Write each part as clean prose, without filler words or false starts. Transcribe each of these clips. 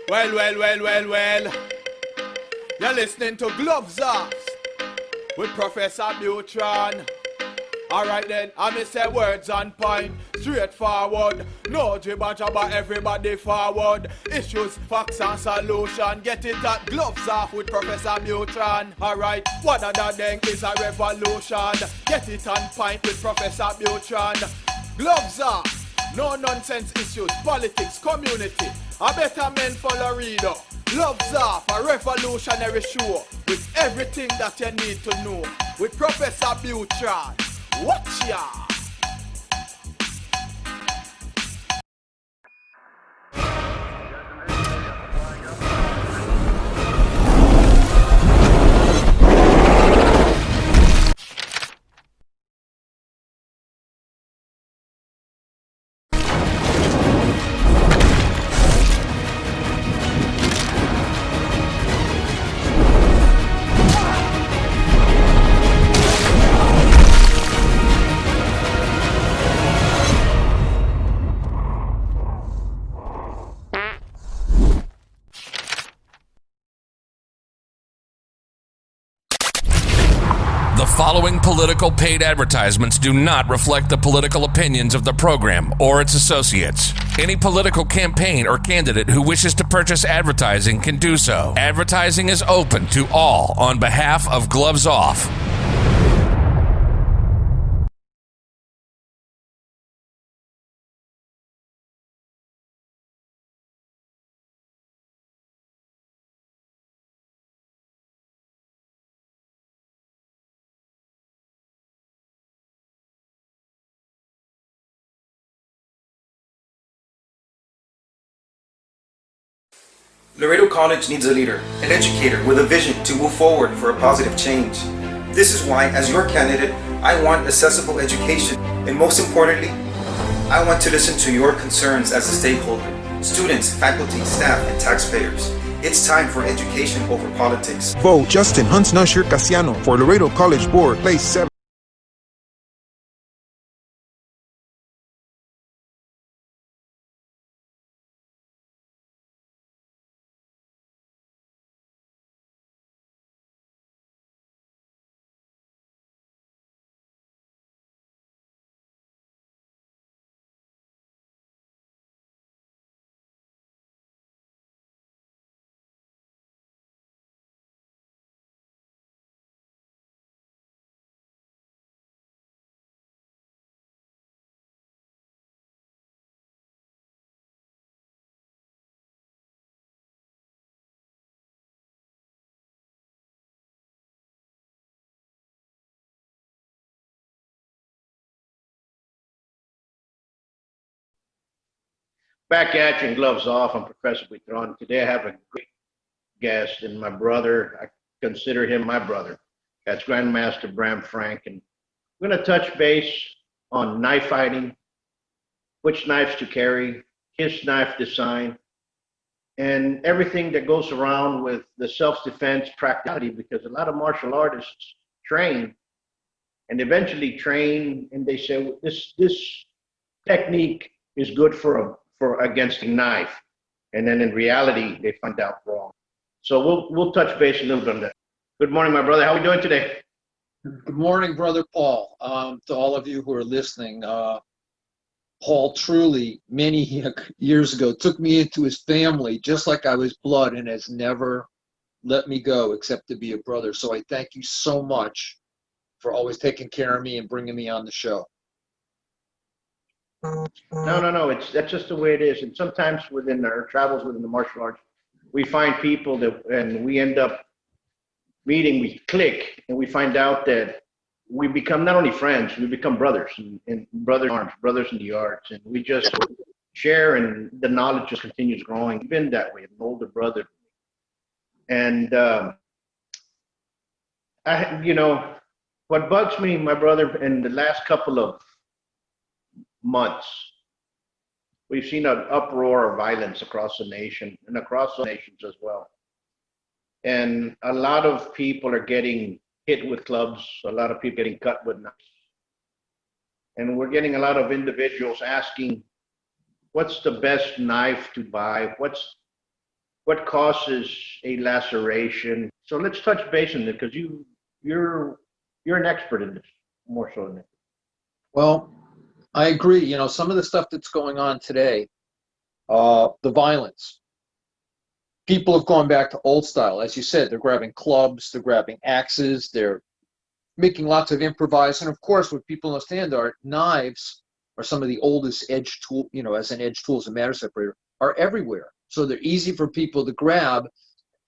Well. You're listening to Gloves Off with Professor Buitrón. Alright then, I may say words on point, straightforward. No jibber jabber, everybody forward. Issues, facts and solution. Get it at Gloves Off with Professor Buitrón. Alright, what other thing is a revolution? Get it on point with Professor Buitrón. Gloves Off, no nonsense issues, politics, community. A better men follow reader. Gloves Off, a revolutionary show with everything that you need to know. With Professor Buitrón. Watch ya! The following political paid advertisements do not reflect the political opinions of the program or its associates. Any political campaign or candidate who wishes to purchase advertising can do so. Advertising is open to all on behalf of Gloves Off. Laredo College needs a leader, an educator with a vision to move forward for a positive change. This is why, as your candidate, I want accessible education, and most importantly, I want to listen to your concerns as a stakeholder, students, faculty, staff, and taxpayers. It's time for education over politics. Vote Justin Huntsnusher Casiano for Laredo College Board, place 7. Back at you and Gloves Off. I'm Professor Buitrón. Today I have a great guest and my brother. I consider him my brother. That's Grandmaster Bram Frank. And we're going to touch base on knife fighting, which knives to carry, his knife design, and everything that goes around with the self-defense practicality, because a lot of martial artists train and eventually train and they say, well, this technique is good for against a knife, and then in reality they find out wrong. So we'll touch base a little bit on that. Good morning, my brother. How are we doing today? Good morning, Brother Paul. To all of you who are listening, Paul truly, many years ago, took me into his family just like I was blood and has never let me go except to be a brother. So I thank you so much for always taking care of me and bringing me on the show. No. That's just the way it is. And sometimes within our travels within the martial arts, we find people and we end up meeting, we click, and we find out that we become not only friends, we become brothers and brothers in arms, brothers in the arts, and we just share, and the knowledge just continues growing. It's been that way, an older brother. And what bugs me, my brother, in the last couple of months, we've seen an uproar of violence across the nation and across the nations as well. And a lot of people are getting hit with clubs, a lot of people getting cut with knives. And we're getting a lot of individuals asking, what's the best knife to buy? what causes a laceration. So let's touch base on it because you're an expert in this, more so than that. Well, I agree. You know, some of the stuff that's going on today, the violence. People have gone back to old style. As you said, they're grabbing clubs, they're grabbing axes, they're making lots of improvise. And of course, what people understand are knives are some of the oldest edge tool, you know, as an edge tool, as a matter separator, are everywhere. So they're easy for people to grab,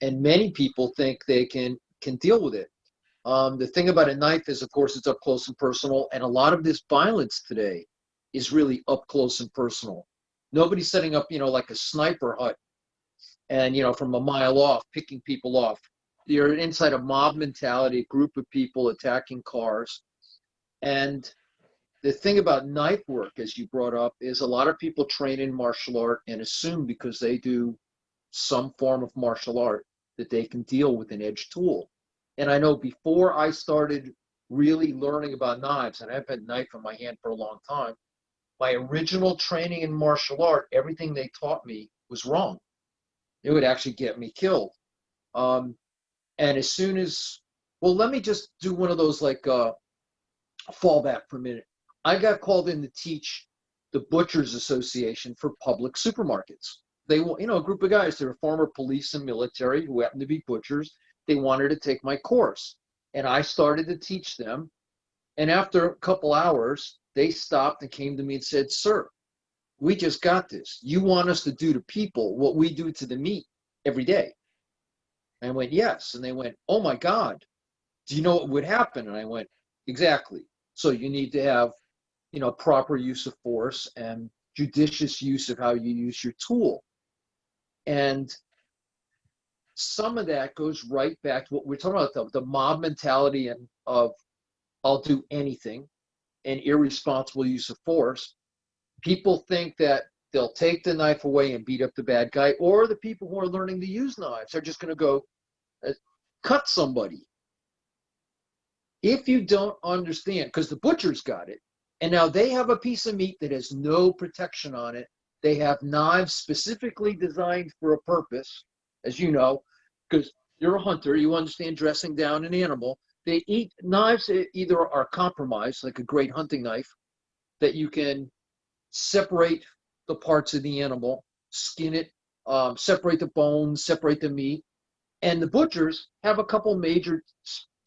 and many people think they can deal with it. The thing about a knife is, of course, it's up close and personal, and a lot of this violence today is really up close and personal. Nobody's setting up, you know, like a sniper hut and, you know, from a mile off, picking people off. You're inside a mob mentality, a group of people attacking cars. And the thing about knife work, as you brought up, is a lot of people train in martial art and assume because they do some form of martial art that they can deal with an edge tool. And I know before I started really learning about knives, and I've had a knife in my hand for a long time, my original training in martial art, everything they taught me was wrong. It would actually get me killed. And as soon as, well, let me just do one of those like fallback for a minute. I got called in to teach the Butchers Association for public supermarkets. They, you know, a group of guys, they were former police and military who happened to be butchers. They wanted to take my course. And I started to teach them. And after a couple hours, they stopped and came to me and said, "Sir, we just got this. You want us to do to people what we do to the meat every day?" And I went, "Yes." And they went, "Oh my God, do you know what would happen?" And I went, "Exactly. So you need to have, you know, proper use of force and judicious use of how you use your tool." And some of that goes right back to what we're talking about, the mob mentality and of I'll do anything and irresponsible use of force. People think that they'll take the knife away and beat up the bad guy, or the people who are learning to use knives are just going to go cut somebody. If you don't understand, because the butcher's got it, and now they have a piece of meat that has no protection on it. They have knives specifically designed for a purpose, as you know, because you're a hunter, you understand dressing down an animal. They eat knives that either are compromised, like a great hunting knife, that you can separate the parts of the animal, skin it, separate the bones, separate the meat. And the butchers have a couple major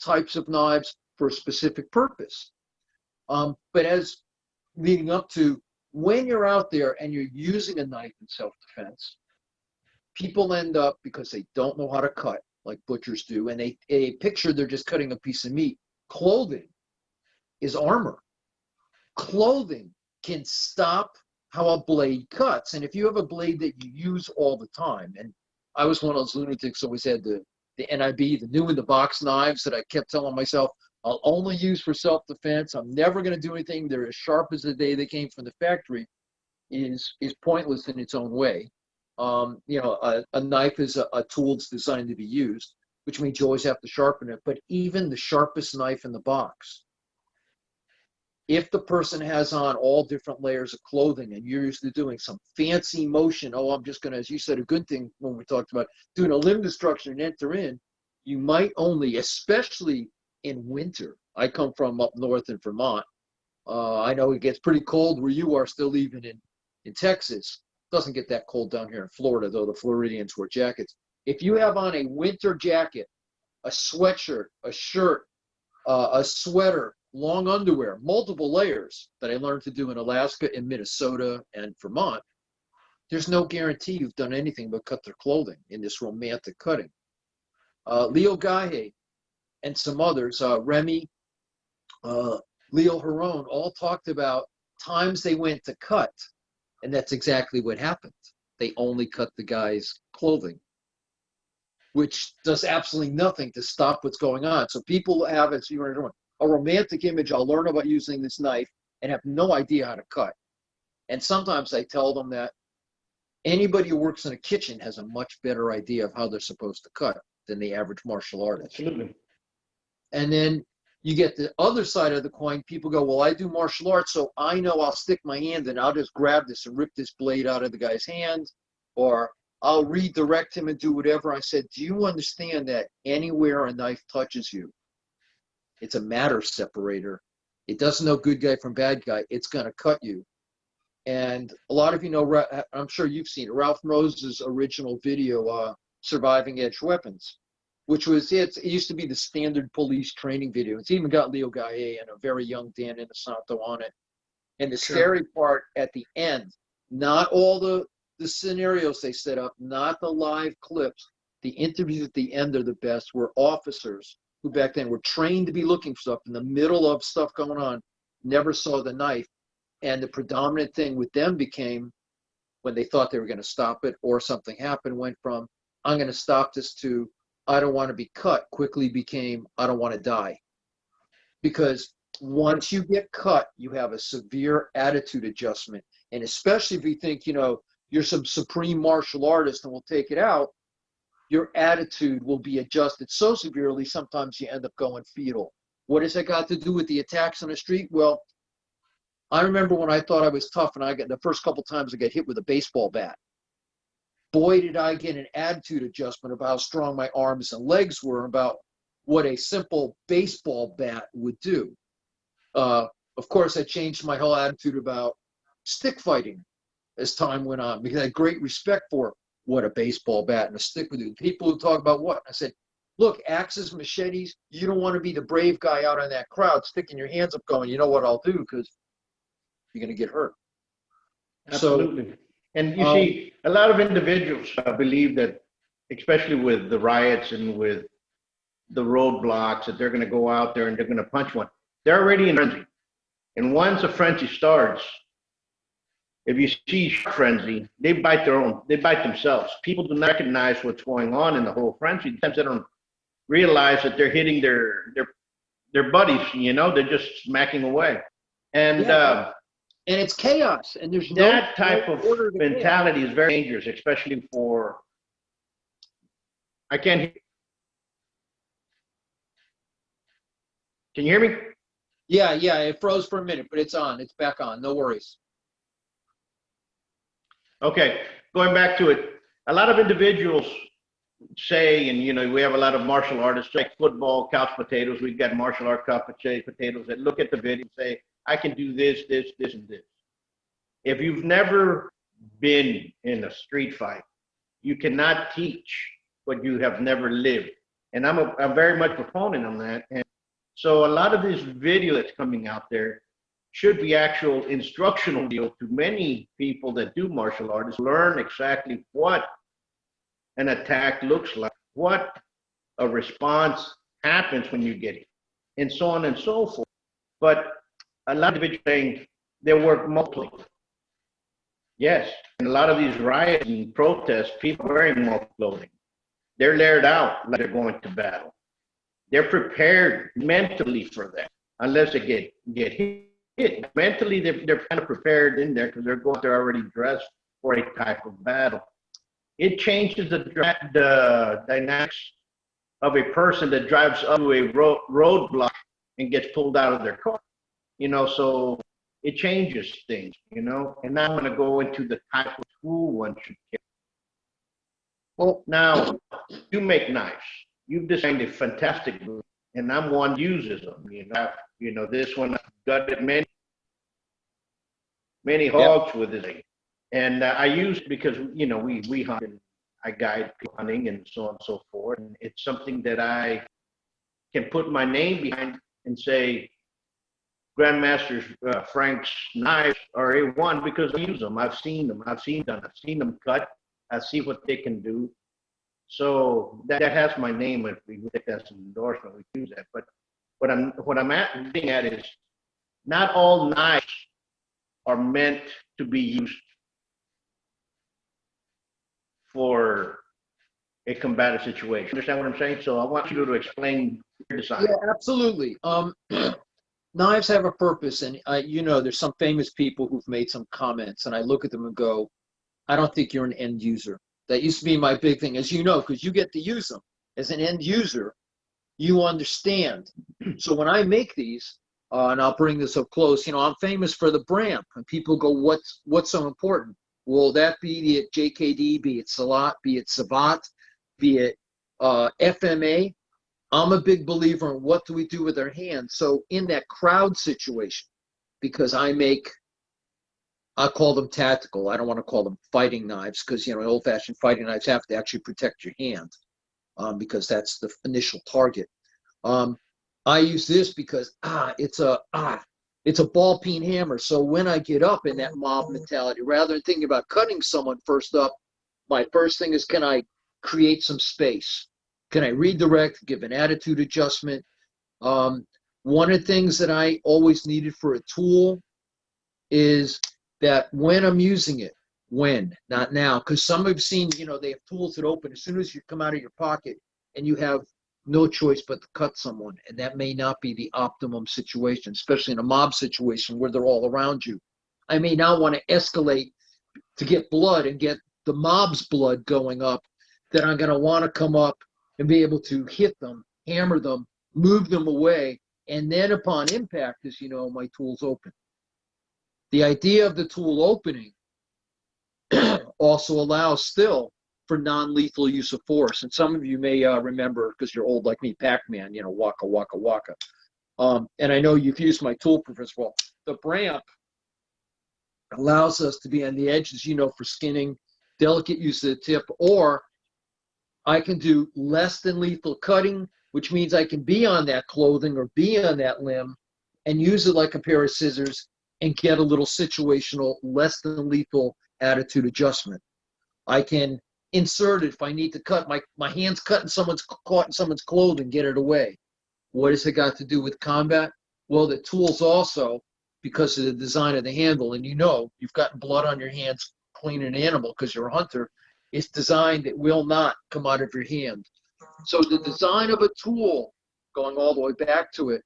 types of knives for a specific purpose. But as leading up to when you're out there and you're using a knife in self-defense, people end up, because they don't know how to cut like butchers do, and they picture they're just cutting a piece of meat. Clothing is armor. Clothing can stop how a blade cuts. And if you have a blade that you use all the time, and I was one of those lunatics who always had the NIB, the new in the box knives that I kept telling myself, I'll only use for self-defense. I'm never going to do anything. They're as sharp as the day they came from the factory, is pointless in its own way. You know, a knife is a tool that's designed to be used, which means you always have to sharpen it. But even the sharpest knife in the box, if the person has on all different layers of clothing and you're used to doing some fancy motion, oh, I'm just going to, as you said, a good thing when we talked about doing a limb destruction and enter in, you might only, especially in winter. I come from up north in Vermont. I know it gets pretty cold where you are, still even in Texas. It doesn't get that cold down here in Florida, though the Floridians wear jackets. If you have on a winter jacket, a sweatshirt, a shirt, a sweater, long underwear, multiple layers that I learned to do in Alaska, in Minnesota, and Vermont, there's no guarantee you've done anything but cut their clothing in this romantic cutting. Leo Gahe and some others, Remy, Leo Huron, all talked about times they went to cut, and that's exactly what happened. They only cut the guy's clothing, which does absolutely nothing to stop what's going on. So people have, as you were doing, a romantic image. I'll learn about using this knife and have no idea how to cut. And sometimes I tell them that anybody who works in a kitchen has a much better idea of how they're supposed to cut than the average martial artist. Absolutely. And then you get the other side of the coin. People go, well, I do martial arts, so I know I'll stick my hand and I'll just grab this and rip this blade out of the guy's hand, or I'll redirect him and do whatever. I said, do you understand that anywhere a knife touches you, it's a matter separator. It doesn't know good guy from bad guy. It's going to cut you. And a lot of you know, I'm sure you've seen it, Ralph Rose's original video, Surviving Edge Weapons, which was, it used to be the standard police training video. It's even got Leo Gaye and a very young Dan Inosanto on it. And the scary part at the end, not all the scenarios they set up, not the live clips, the interviews at the end are the best, were officers who back then were trained to be looking for stuff in the middle of stuff going on, never saw the knife. And the predominant thing with them became, when they thought they were going to stop it or something happened, went from, I'm going to stop this, to, I don't want to be cut, quickly became, I don't want to die. Because once you get cut, you have a severe attitude adjustment. And especially if you think, you know, you're some supreme martial artist and will take it out, your attitude will be adjusted so severely, sometimes you end up going fetal. What has that got to do with the attacks on the street? Well, I remember when I thought I was tough and I got the first couple times I got hit with a baseball bat. Boy, did I get an attitude adjustment about how strong my arms and legs were, about what a simple baseball bat would do. Of course, I changed my whole attitude about stick fighting as time went on, because I had great respect for what a baseball bat and a stick would do. People who talk about what? I said, look, axes, machetes, you don't want to be the brave guy out in that crowd sticking your hands up going, you know what I'll do, because you're going to get hurt. Absolutely. And you see, a lot of individuals believe that, especially with the riots and with the roadblocks, that they're going to go out there and they're going to punch one. They're already in frenzy. And once a frenzy starts, if you see frenzy, they bite themselves. People do not recognize what's going on in the whole frenzy. Sometimes they don't realize that they're hitting their buddies, you know, they're just smacking away. And and it's chaos, and there's that type of mentality is very dangerous, especially for, I can't hear. Can you hear me? Yeah, it froze for a minute, but it's on. It's back on. No worries. Okay, going back to it, a lot of individuals say, and you know, we have a lot of martial artists like football, couch potatoes. We've got martial art couch potatoes that look at the video and say, I can do this, this, this, and this. If you've never been in a street fight, you cannot teach what you have never lived. And I'm very much a proponent on that. And so a lot of this video that's coming out there should be actual instructional video to many people that do martial arts, learn exactly what an attack looks like, what a response happens when you get it, and so on and so forth. But a lot of individuals saying they work multiply. Yes, and a lot of these riots and protests, people are wearing multiple clothing. They're layered out like they're going to battle. They're prepared mentally for that, unless they get hit. Mentally, they're kind of prepared in there because they're already dressed for a type of battle. It changes the dynamics of a person that drives up to a roadblock and gets pulled out of their car. You know, so it changes things, you know. And now I'm going to go into the type of tool one should carry. Well, now, you make knives. You've designed a fantastic boot, and I'm one who uses them. You know, this one I've gutted many hogs with this thing. And I use it because, you know, we hunt and I guide people hunting and so on and so forth. And it's something that I can put my name behind and say, Grandmaster Frank's knives are A1 because I use them. I've seen them. I've seen them cut. I see what they can do. So that has my name. If we take that as an endorsement, we use that. But what I'm getting at is not all knives are meant to be used for a combative situation. Understand what I'm saying? So I want you to explain your design. Yeah, absolutely. Knives have a purpose, and you know, there's some famous people who've made some comments, and I look at them and go, I don't think you're an end user. That used to be my big thing, as you know, because you get to use them. As an end user, you understand. So when I make these, and I'll bring this up close, you know, I'm famous for the Bram, and people go, what's so important? Will that be it JKD, be it Salat, be it Savat, be it FMA? I'm a big believer in what do we do with our hands. So in that crowd situation, because I call them tactical. I don't want to call them fighting knives because, old-fashioned fighting knives have to actually protect your hand because that's the initial target. I use this because it's a ball peen hammer. So when I get up in that mob mentality, rather than thinking about cutting someone first up, my first thing is, can I create some space? Can I redirect, give an attitude adjustment? One of the things that I always needed for a tool is that when I'm using it, not now, because some have seen, they have tools that open as soon as you come out of your pocket and you have no choice but to cut someone. And that may not be the optimum situation, especially in a mob situation where they're all around you. I may now want to escalate to get blood and get the mob's blood going up, that I'm going to want to come up and be able to hit them, hammer them, move them away. And then upon impact, as you know, my tool's open. The idea of the tool opening also allows still for non-lethal use of force. And some of you may remember, because you're old like me, Pac-Man, waka, waka, waka. And I know you've used my tool, Professor Paul. The Bram allows us to be on the edges, for skinning, delicate use of the tip, or I can do less than lethal cutting, which means I can be on that clothing or be on that limb and use it like a pair of scissors and get a little situational, less than lethal attitude adjustment. I can insert it if I need to cut. My hand's caught in someone's clothing, get it away. What has it got to do with combat? Well, the tools also, because of the design of the handle, and you've gotten blood on your hands cleaning an animal because you're a hunter, it's designed that will not come out of your hand. So the design of a tool, going all the way back to it,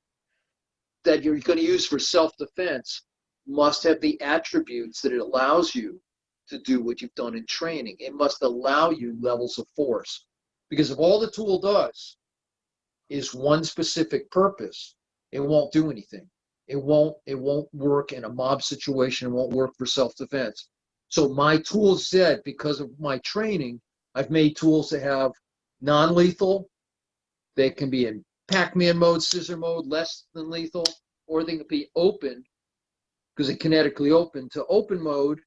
that you're going to use for self-defense must have the attributes that it allows you to do what you've done in training. It must allow you levels of force. Because if all the tool does is one specific purpose, it won't do anything. It won't work in a mob situation. It won't work for self-defense. So my tool set, because of my training, I've made tools that have non-lethal. They can be in Pac-Man mode, scissor mode, less than lethal, or they can be open, because they're kinetically open, to open mode.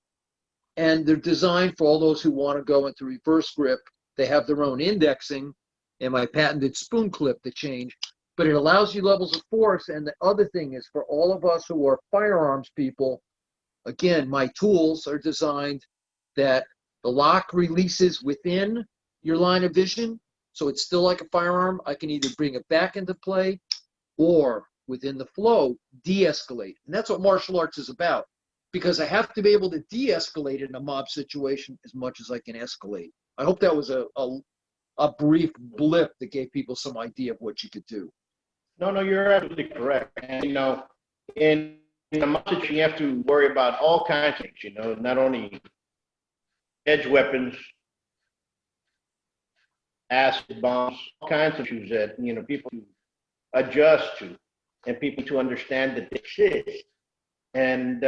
And they're designed for all those who want to go into reverse grip. They have their own indexing and my patented spoon clip to change, but it allows you levels of force. And the other thing is, for all of us who are firearms people, again, my tools are designed that the lock releases within your line of vision. So it's still like a firearm. I can either bring it back into play or within the flow, de-escalate. And that's what martial arts is about, because I have to be able to de-escalate in a mob situation as much as I can escalate. I hope that was a brief blip that gave people some idea of what you could do. No, you're absolutely correct. And, in a mob situation, you have to worry about all kinds of things, not only edge weapons, acid bombs, all kinds of issues that, people to adjust to and people to understand that they exist. And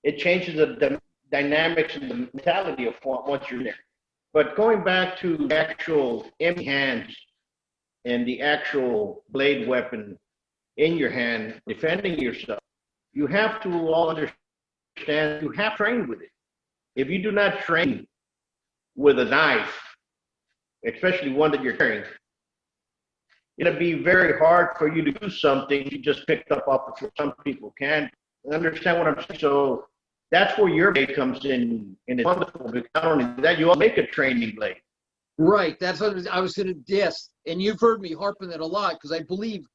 it changes the dynamics and the mentality of once you're there. But going back to the actual empty hands and the actual blade weapon in your hand, defending yourself, you have to all understand you have trained with it. If you do not train with a knife, especially one that you're carrying, it'll be very hard for you to do something you just picked up off the floor. Some people can. Understand what I'm saying? So that's where your blade comes in, and it's wonderful, because not only that, you all make a training blade. Right. That's what I was going to guess. And you've heard me harp on that a lot, because I believe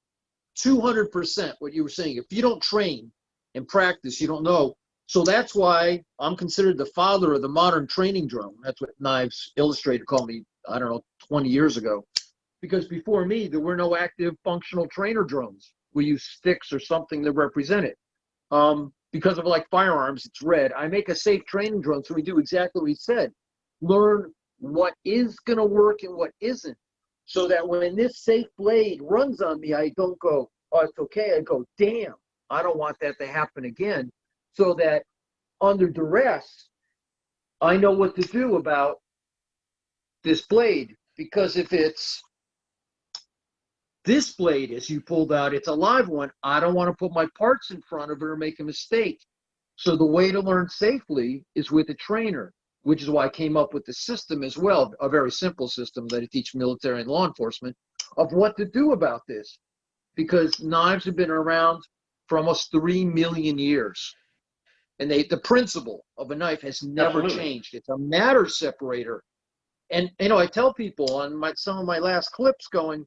200% what you were saying. If you don't train and practice, you don't know. So that's why I'm considered the father of the modern training drone. That's what Knives Illustrated called me, 20 years ago. Because before me, there were no active functional trainer drones. We used sticks or something to represent it. Because of like firearms, it's red. I make a safe training drone, so we do exactly what he said. Learn what is going to work and what isn't, so that when this safe blade runs on me, I don't go, oh, it's okay. I go, damn, I don't want that to happen again. So that under duress, I know what to do about this blade, because if it's this blade, as you pulled out, it's a live one, I don't want to put my parts in front of it or make a mistake. So the way to learn safely is with a trainer, which is why I came up with the system as well, a very simple system that I teach military and law enforcement of what to do about this. Because knives have been around for almost 3 million years. And the principle of a knife has never changed. It's a matter separator. And I tell people on some of my last clips going,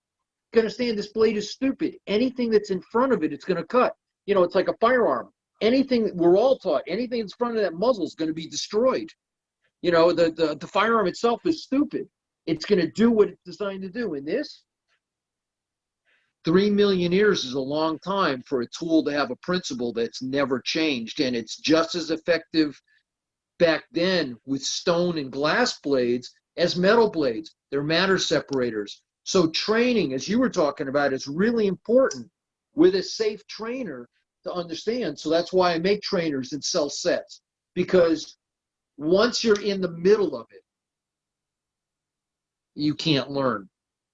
you understand this blade is stupid. Anything that's in front of it, it's going to cut. It's like a firearm. Anything, we're all taught, anything in front of that muzzle is going to be destroyed. The firearm itself is stupid. It's going to do what it's designed to do. In this, 3 million years is a long time for a tool to have a principle that's never changed. And it's just as effective back then with stone and glass blades as metal blades. They're matter separators. So training, as you were talking about, is really important with a safe trainer to understand. So that's why I make trainers and sell sets, because once you're in the middle of it, you can't learn.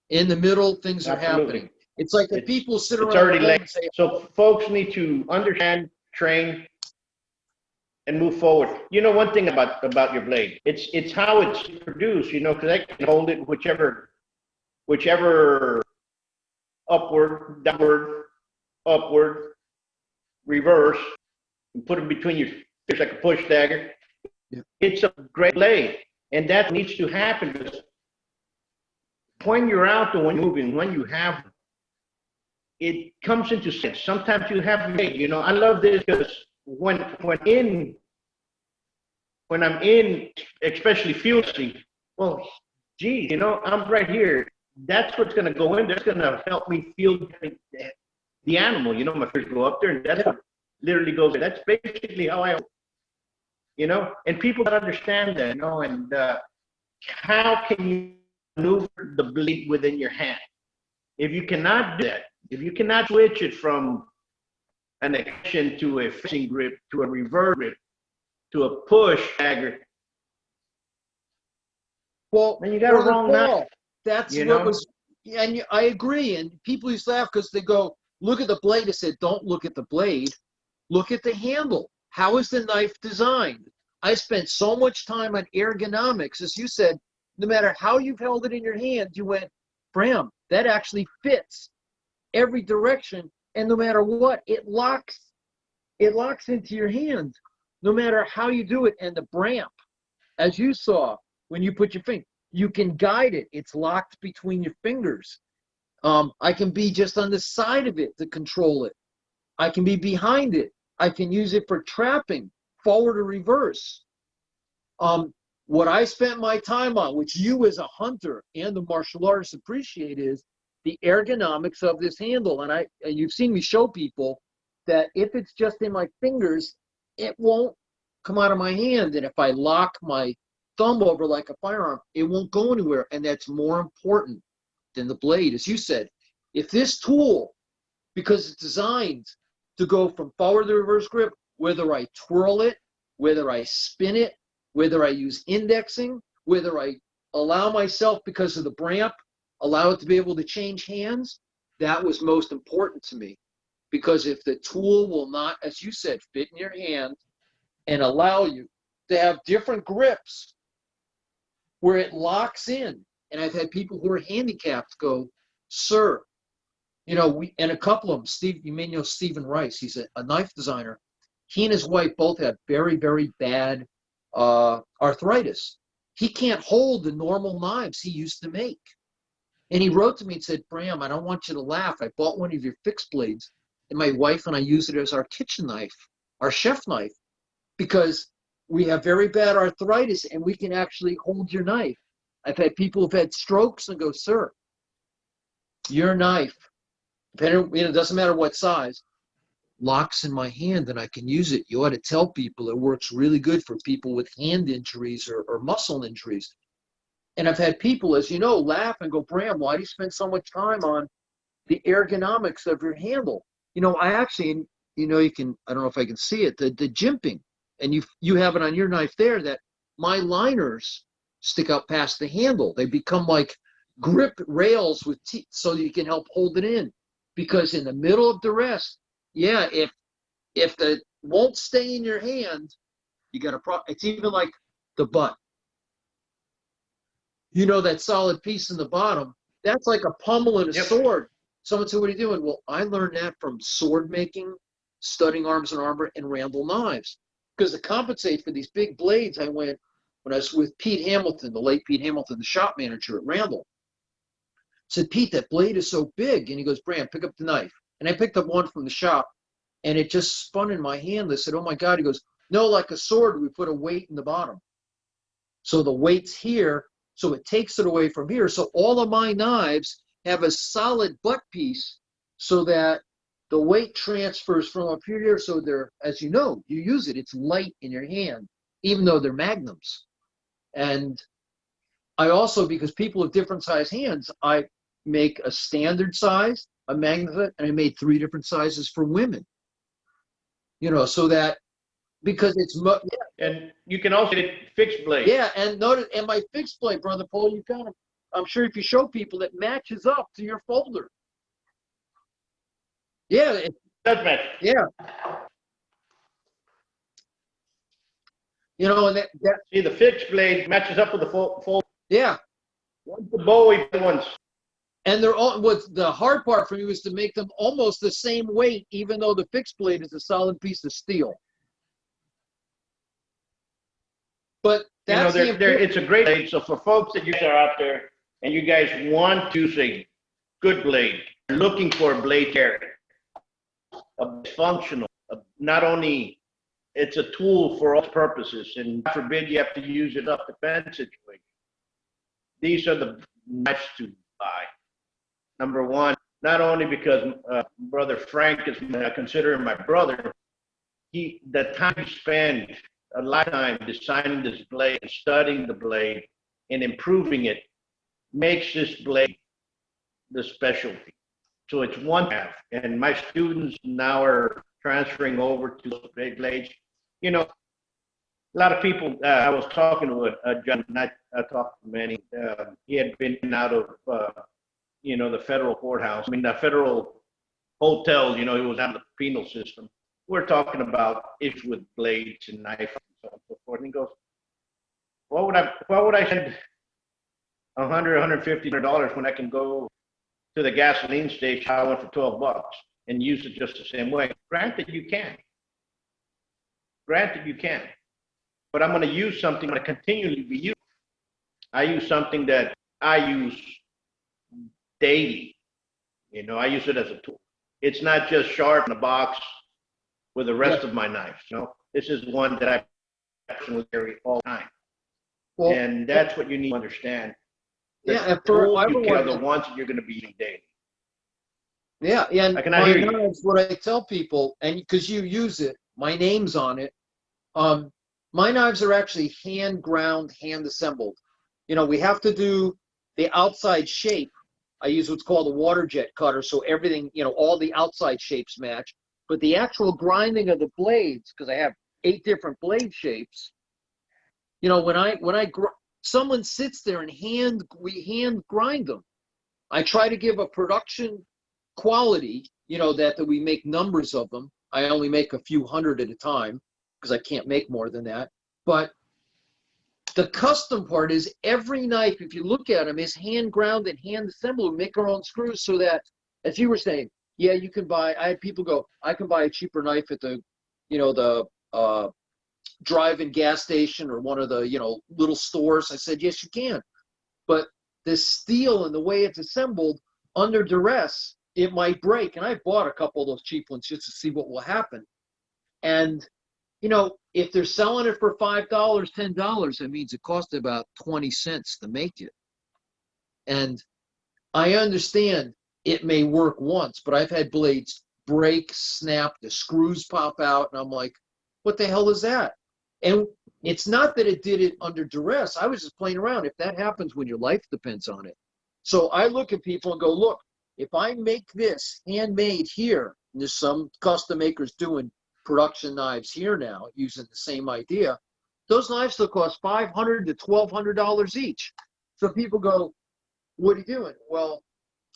In the middle, things are happening. It's like the people sit around. It's already late. And say, so folks need to understand, train, and move forward. One thing about your blade, it's how it's produced. Because I can hold it whichever upward, downward, upward, reverse, and put it between your fingers like a push dagger. Yeah. It's a great blade, and that needs to happen. Because when you're out and when you're moving, when you have, it comes into sense. Sometimes you have, I love this because when I'm in, especially field scene, well, geez, I'm right here. That's what's going to go in. That's going to help me feel the animal. My fingers go up there, and that's what literally goes in. That's basically how I, and people don't understand that, and how can you maneuver the blade within your hand? If you cannot do that, if you cannot switch it from an action to a fixing grip, to a reverse grip, to a push dagger, well, then you got a wrong knife. That's what was, and I agree. And people used to laugh because they go, look at the blade. I said, don't look at the blade. Look at the handle. How is the knife designed? I spent so much time on ergonomics. As you said, no matter how you've held it in your hand, you went, Bram, that actually fits every direction. And no matter what, it locks into your hand, no matter how you do it. And the Bram, as you saw, when you put your finger, you can guide it. It's locked between your fingers. I can be just on the side of it to control it. I can be behind it. I can use it for trapping, forward or reverse. What I spent my time on, which you as a hunter and the martial artist appreciate, is the ergonomics of this handle. And you've seen me show people that if it's just in my fingers, it won't come out of my hand. And if I lock my thumb over like a firearm, it won't go anywhere. And that's more important than the blade. As you said, if this tool, because it's designed to go from forward to reverse grip, whether I twirl it, whether I spin it, whether I use indexing, whether I allow myself, because of the Bram, allow it to be able to change hands, that was most important to me. Because if the tool will not, as you said, fit in your hand and allow you to have different grips where it locks in. And I've had people who are handicapped go, sir, and a couple of them, Steve, you may know Stephen Rice, he's a knife designer. He and his wife both have very, very bad arthritis. He can't hold the normal knives he used to make. And he wrote to me and said, Bram, I don't want you to laugh. I bought one of your fixed blades, and my wife and I use it as our kitchen knife, our chef knife, because we have very bad arthritis and we can actually hold your knife. I've had people who've had strokes and go, sir, your knife, it doesn't matter what size, locks in my hand and I can use it. You ought to tell people it works really good for people with hand injuries or muscle injuries. And I've had people, as you know, laugh and go, Bram, why do you spend so much time on the ergonomics of your handle? I actually, you can, I don't know if I can see it, the jimping, and you have it on your knife there, that my liners stick out past the handle. They become like grip rails with teeth so you can help hold it in. Because in the middle of duress, yeah, if the won't stay in your hand, you got it's even like the butt. You know, that solid piece in the bottom, that's like a pommel in a sword. Someone said, what are you doing? Well, I learned that from sword making, studying arms and armor, and Randall knives. Because to compensate for these big blades, I went, when I was with Pete Hamilton, the late Pete Hamilton, the shop manager at Randall, said, Pete, that blade is so big. And he goes, Bram, pick up the knife. And I picked up one from the shop, and it just spun in my hand. I said, oh my God. He goes, no, like a sword, we put a weight in the bottom. So the weight's here, so it takes it away from here. So all of my knives have a solid butt piece so that the weight transfers from up here. So they're, as you know, you use it, it's light in your hand, even though they're magnums. And I also, because people have different size hands, I make a standard size, a magnet, and I made 3 different sizes for women. You know, so that, because it's and you can also get fixed blade. Yeah, and notice, and my fixed blade, Brother Paul, you kind of, I'm sure if you show people, that matches up to your folder. Yeah, it does match. Yeah. You know, and that see, the fixed blade matches up with the full. Yeah. One's the Bowie, one's. And they're all, what's the hard part for me was to make them almost the same weight, even though the fixed blade is a solid piece of steel. But that's, you know, it's a great blade. So for folks that you guys are out there and you guys want to use a good blade, looking for a blade carry, a functional, not only it's a tool for all purposes, and God forbid you have to use it up defense situation. These are the knives to buy. Number one, not only because Brother Frank is, I consider him my brother, the time you spend a lifetime designing this blade, studying the blade, and improving it makes this blade the specialty. So it's one half, and my students now are transferring over to those blades. You know, a lot of people, I was talking to a gentleman, I talked to many, he had been out of, you know, the federal courthouse, I mean, the federal hotel, you know, he was out of the penal system. We're talking about issues with blades and knives and so on and so forth. And he goes, why would I spend $100, $150 when I can go to the gasoline station, I went for $12 and use it just the same way? Granted, you can. Granted, you can. But I'm going to use something that continually be used. I use something that I use daily. You know, I use it as a tool. It's not just sharp in a box with the rest of my knives. You know, this is one that I personally carry all the time. Well, and that's what you need to understand. Yeah, and for you carry the ones that you're going to be using daily. Yeah, and I cannot hear you. Knives, what I tell people, and because you use it, my name's on it. My knives are actually hand ground, hand assembled. You know, we have to do the outside shape. I use what's called a water jet cutter, so everything, you know, all the outside shapes match. But the actual grinding of the blades, because I have 8 different blade shapes, you know, someone sits there and we hand grind them. I try to give a production quality, you know, that we make numbers of them. I only make a few hundred at a time because I can't make more than that. But the custom part is every knife, if you look at them, is hand ground and hand assembled. We make our own screws so that, as you were saying, yeah, you can buy, I had people go, I can buy a cheaper knife at the, you know, the drive-in gas station or one of the, you know, little stores. I said, yes, you can. But the steel and the way it's assembled under duress, it might break. And I bought a couple of those cheap ones just to see what will happen. And, you know, if they're selling it for $5, $10, that means it cost about 20 cents to make it. And I understand it may work once, but I've had blades break, snap, the screws pop out, and I'm like, what the hell is that? And it's not that it did it under duress. I was just playing around. If that happens when your life depends on it. So I look at people and go, look, if I make this handmade here, and there's some custom makers doing production knives here now using the same idea, Those knives still cost $500 to $1,200 each. So people go, what are you doing? Well,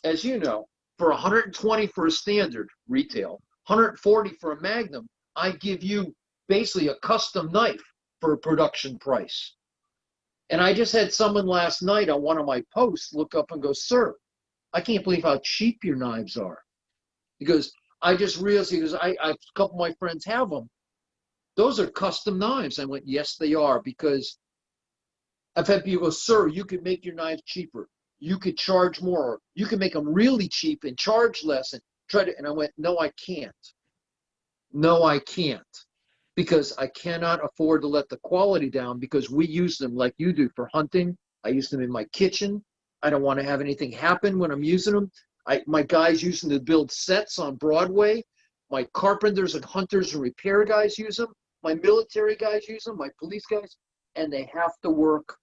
as you know, for $120 for a standard retail, $140 for a Magnum, I give you basically a custom knife for a production price. And I just had someone last night on one of my posts look up and go, sir, I can't believe how cheap your knives are. He goes, I just realized, he goes, a couple of my friends have them. Those are custom knives. I went, yes, they are, because I've had people go, sir, you could make your knives cheaper. You could charge more. You can make them really cheap and charge less and try to. And I went, no, I can't. No, I can't. Because I cannot afford to let the quality down, because we use them like you do for hunting. I use them in my kitchen. I don't want to have anything happen when I'm using them. My guys use them to build sets on Broadway. My carpenters and hunters and repair guys use them. My military guys use them. My police guys. And they have to work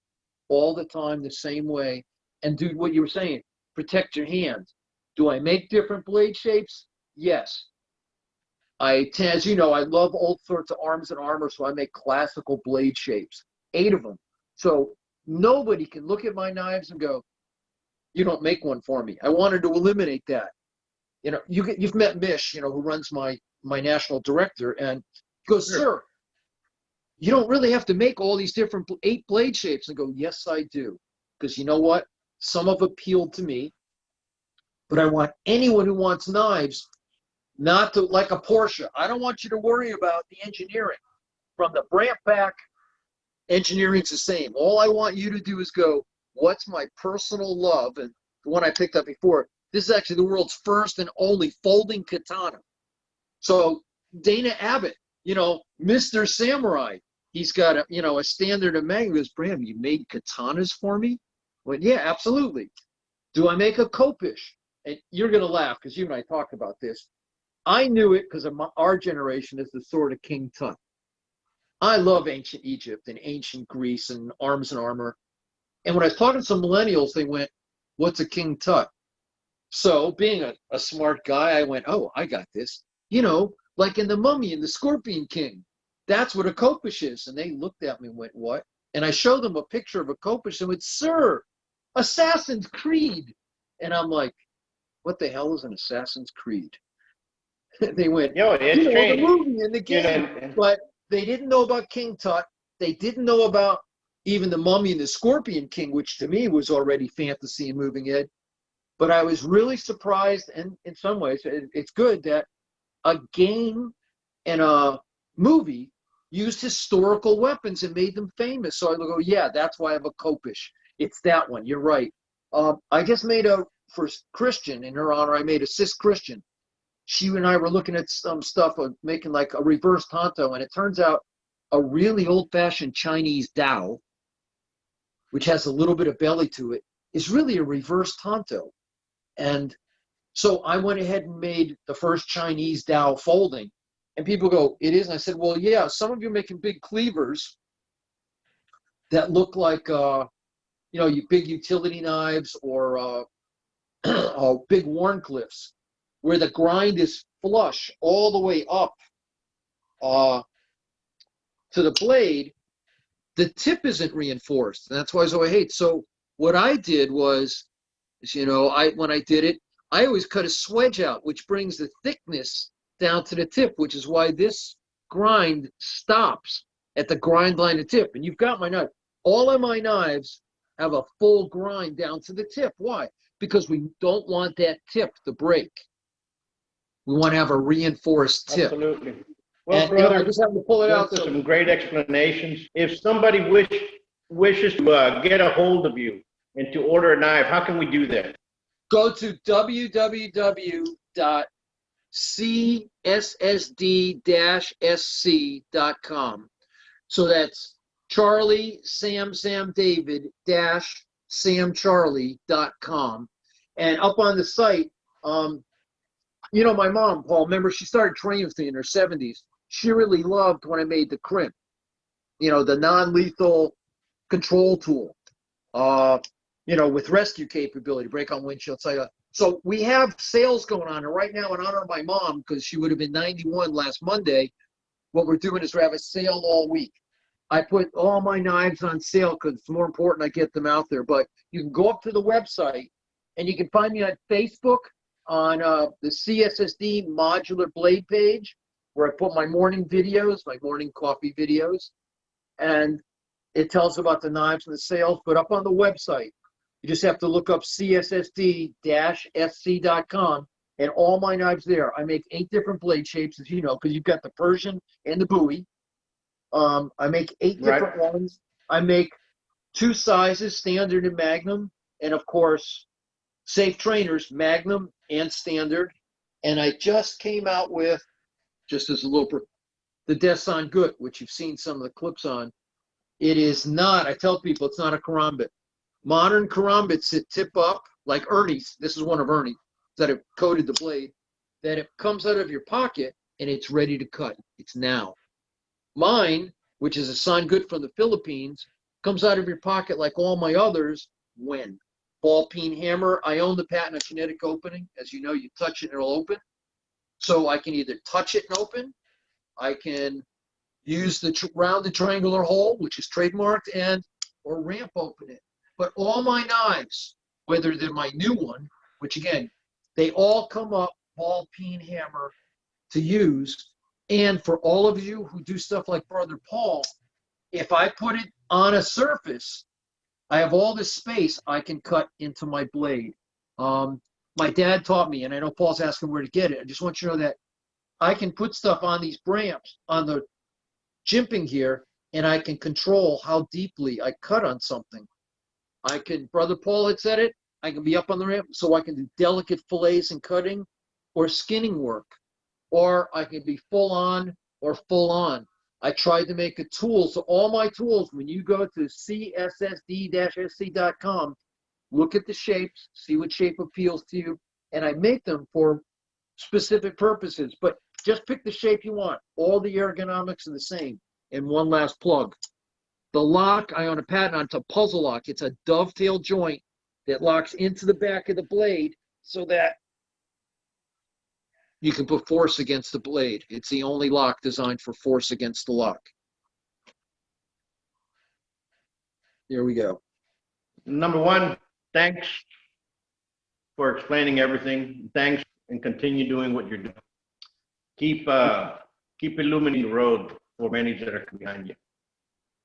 all the time the same way. And do what you were saying, protect your hands. Do I make different blade shapes? Yes. As you know, I love all sorts of arms and armor, so I make classical blade shapes, 8 of them. So nobody can look at my knives and go, you don't make one for me. I wanted to eliminate that. You know, you've met Mish, you know, who runs my national director, and he goes, sir, you don't really have to make all these different 8 blade shapes. I go, yes, I do. Because you know what? Some have appealed to me, but I want anyone who wants knives not to, like a Porsche. I don't want you to worry about the engineering. From the Bram back, engineering's the same. All I want you to do is go, what's my personal love? And the one I picked up before, this is actually the world's first and only folding katana. So Dana Abbott, you know, Mr. Samurai, he's got a, you know, a standard of Magnum. He goes, Bram, you made katanas for me? I went, yeah, absolutely. Do I make a kopish? And you're going to laugh because you and I talked about this. I knew it because of our generation is the sword of King Tut. I love ancient Egypt and ancient Greece and arms and armor. And when I was talking to some millennials, they went, what's a King Tut? So being a smart guy, I went, oh, I got this. You know, like in the Mummy and the Scorpion King. That's what a kopish is. And they looked at me and went, what? And I showed them a picture of a kopish and went, sir, Assassin's Creed. And I'm like, what the hell is an Assassin's Creed? They went, Yo, it's you know, strange. the movie and the game. You know, but they didn't know about King Tut. They didn't know about even the Mummy and the Scorpion King, which to me was already fantasy and moving it. But I was really surprised, and in some ways, it's good that a game and a movie used historical weapons and made them famous. So I go, yeah, that's why I have a kopish. It's that one. You're right. I just made for Christian, in her honor, I made a cis Christian. She and I were looking at some stuff of making like a reverse tanto, and it turns out a really old-fashioned Chinese dao, which has a little bit of belly to it, is really a reverse tanto. And so I went ahead and made the first Chinese dao folding. And people go, it is? And I said, well, yeah, some of you are making big cleavers that look like, you know, big utility knives or big Warncliffes, where the grind is flush all the way up to the blade. The tip isn't reinforced. And that's why I so I hate. So what I did was, you know, when I did it, I always cut a swedge out, which brings the thickness down to the tip, which is why this grind stops at the grind line of tip. And you've got my knife. All of my knives have a full grind down to the tip. Why? Because we don't want that tip to break. We want to have a reinforced tip. Absolutely. Well, And, brother, you know, I just have to pull it out. those are some great explanations. If somebody wishes to get a hold of you and to order a knife, how can we do that? Go to www.cssd-sc.com. So that's Charlie Sam David -samcharlie.com. And up on the site, you know, my mom, Paul, remember, she started training with me in her 70s. She really loved when I made the crimp, you know, the non-lethal control tool, you know, with rescue capability, break on windshield. So we have sales going on. And right now, in honor of my mom, because she would have been 91 last Monday, what we're doing is we have a sale all week. I put all my knives on sale because it's more important I get them out there. But you can go up to the website and you can find me on Facebook on the CSSD modular blade page where I put my morning videos, my morning coffee videos, and it tells about the knives and the sales. But up on the website, you just have to look up cssd-sc.com and all my knives there. I make 8 different blade shapes, as you know, because you've got the Persian and the Bowie. I make 8 different ones. I make 2 sizes, standard and magnum, and of course, safe trainers, magnum and standard. And I just came out with, just as a little, the Desan Gut, which you've seen some of the clips on. It is not, I tell people, it's not a karambit. Modern karambits sit tip up, like Arnis. This is one of Arnis that have coated the blade, that it comes out of your pocket and it's ready to cut. It's now. Mine, which is a Sangut from the Philippines, comes out of your pocket like all my others when? Ball peen hammer. I own the patent on kinetic opening. As you know, you touch it and it'll open. So I can either touch it and open. I can use the rounded triangular hole, which is trademarked, or ramp open it. But all my knives, whether they're my new one, which again, they all come up ball peen hammer to use. And for all of you who do stuff like Brother Paul, if I put it on a surface, I have all this space I can cut into my blade. My dad taught me, and I know Paul's asking where to get it. I just want you to know that I can put stuff on these bramps, on the jimping here, and I can control how deeply I cut on something. I can, Brother Paul had said it, I can be up on the ramp, so I can do delicate fillets and cutting or skinning work. Or I can be full on or full on. I tried to make a tool. So all my tools, when you go to cssd-sc.com, look at the shapes, see what shape appeals to you, and I make them for specific purposes. But just pick the shape you want. All the ergonomics are the same. And one last plug. The lock, I own a patent on, it's a puzzle lock. It's a dovetail joint that locks into the back of the blade so that you can put force against the blade. It's the only lock designed for force against the lock. Here we go. Number one, thanks for explaining everything. Thanks, and continue doing what you're doing. Keep illuminating the road for many that are behind you.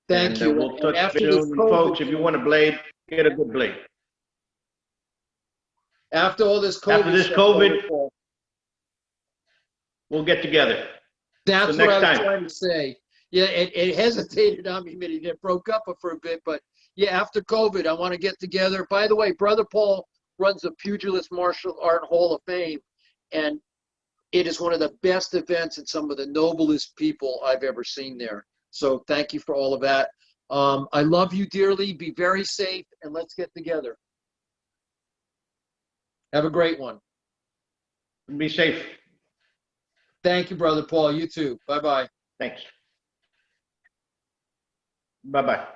Thank you. We'll touch after base. this COVID, Folks, if you want a blade, get a good blade. After all this COVID, After this stuff, COVID, we'll get together. that's So what I next was time. trying to say. Yeah, it hesitated on me, but it broke up for a bit. But yeah, after COVID, I want to get together. By the way, Brother Paul runs the Pugilist Martial Art Hall of Fame, and it is one of the best events and some of the noblest people I've ever seen there. So thank you for all of that. I love you dearly. Be very safe, and let's get together. Have a great one. Be safe. Thank you, Brother Paul. You too. Bye-bye. Thanks. Bye-bye.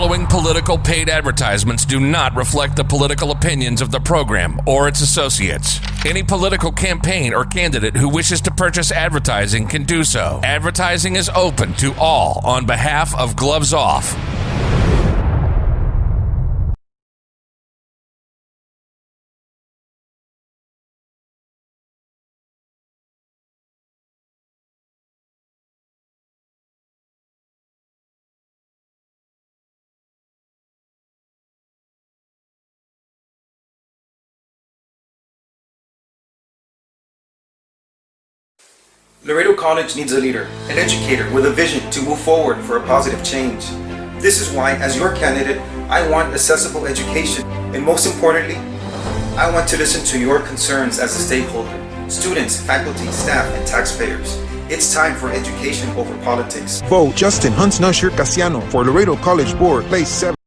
following political paid advertisements do not reflect the political opinions of the program or its associates. Any political campaign or candidate who wishes to purchase advertising can do so. Advertising is open to all on behalf of Gloves Off. Laredo College needs a leader, an educator with a vision to move forward for a positive change. This is why, as your candidate, I want accessible education, and most importantly, I want to listen to your concerns as a stakeholder, students, faculty, staff, and taxpayers. It's time for education over politics. Vote Justin Hunts Casiano for Laredo College Board, place 7.